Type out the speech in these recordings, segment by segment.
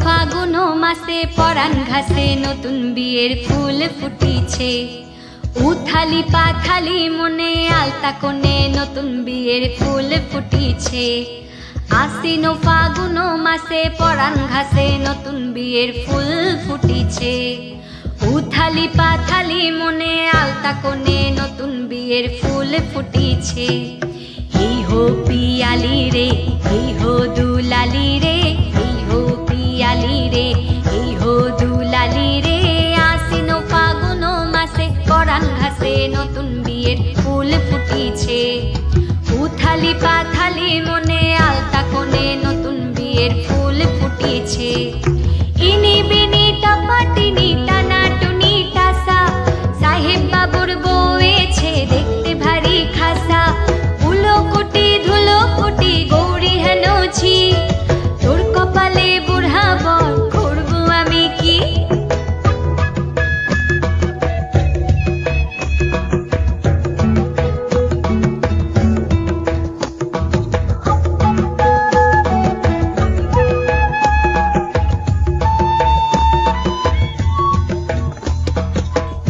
ফাগুন মাসে পরাণ ঘাসে নতুন বিয়ের ফুল ফুটিছে। উথালি পাথালি মনে আলতা কোণে নতুন বিয়ের ফুল ফুটিছে। আশ্বিন ফাগুন মাসে পরাণ ঘাসে নতুন বিয়ের ফুল ফুটিছে। উথালি পাথালি মনে আলতা কোণে নতুন বিয়ের ফুল ফুটিছে। এই হো পিয়ালি রে, এই হো দুলালি রে, এই হো পিয়ালি রে, এই হো দুলালি রে। আশ্বিন ফাগুন মাসে পরাণ ঘাসে নতুন বিয়ের ফুল ফুটিছে। উথালি পাথালি মনে আলতা কোণে নতুন বিয়ের ফুল ফুটিছে। ইনি বিনি টপাটিনি টানা টুনি টাসা, সাহেব বাবুর বউয়েছে দেখতে ভারী খাসা। উলো কুটি ধুলো কুটি গৌরী হেন ছি, তোর কপালে বুড়া বর করবো আমি কি।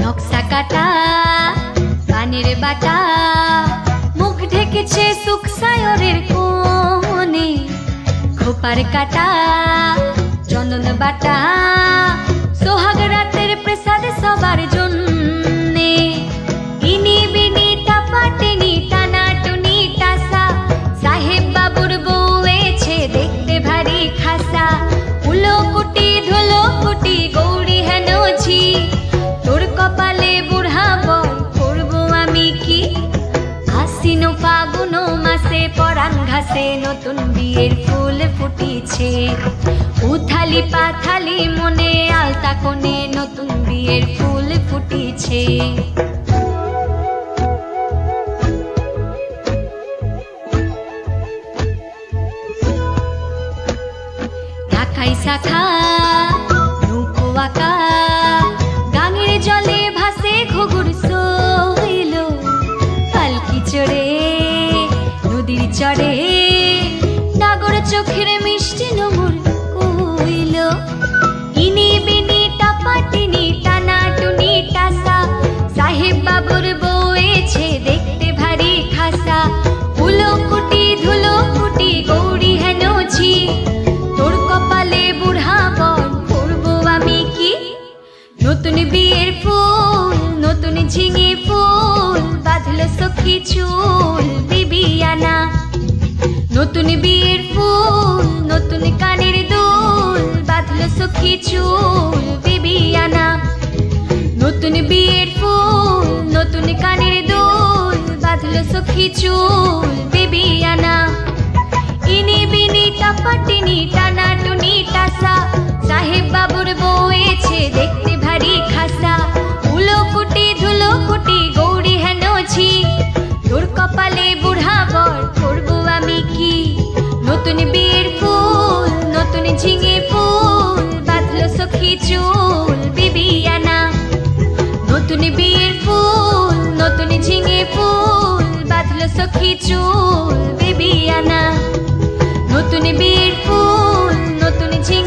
নকশা কাটা পানির বাটা, মুখ ঢেকেছে সুখ সায়রের কোণে। খোপার কাটা চন্দন বাটা, সোহাগ রাতের প্রসাদ সবার জন্যে। ইনি বিনি টাপাটিনি টানা টুনি টাসা, সাহেব বাবুর বউয়েছে দেখতে ভারী খাসা। উলো কুটি ধুলো কুটি গৌরী হেন ছি, তোর কপালে বুড়া বর করবো আমি কি। আশ্বিন ফাগুন মাসে পরাণ ঘাসে নতুন বিয়ের ফুল ফুটিছে। উথালি পাথালি মনে আলতা কোণে নতুন বিয়ের ফুল ফুটিছে। ঢাকাই শাখা নৌকো আঁকা, গাঙের জলে ভাসে ঘুঘুর শৈল। পালকি চড়ে নদীর চড়ে, নাগর চোখের মিষ্টি নোমর কইল। ইনি বিনি টাপাটিনি টানা টুনি টাসা, সাহেব বাবুর বউয়েছে দেখতে ভারী খাসা। উলো কুটি ধুলো কুটি গৌরী হেন ছি, তোর কপালে বুড়া বর করবো আমি কি। নতুন বিয়ের ফুল নতুন ঝিঙে ফুল, বাঁধলো সখী চুল বিবিয়ানা। নতুন বিয়ের ফুল নতুন কানের দুল, বাঁধলো সখী চুল বিবিয়ানা। নতুন বিয়ের ফুল নতুন কানের দুল, বাঁধলো সখী চুল বিবিয়ানা। ইনি বিনি টাপাটিনি টানা টুনি টাসা, সাহেব বাবুর বউয়েছে দেখতে ভারী খাসা। উলো কুটি ধুলো কুটি গৌরী হেন ছি, তোর কপালে বুড়া বর করবো আমি কি। নতুন বিয়ের ফুল নতুন ঝিঙে ফুল, বাঁধলো সখী চুল বিবিয়ানা। নতুন বিয়ের ফুল নতুন ঝিঙে ফুল, বাঁধলো সখী চুল বিবিয়ানা। নতুন বিয়ের ফুল নতুন ঝিঙে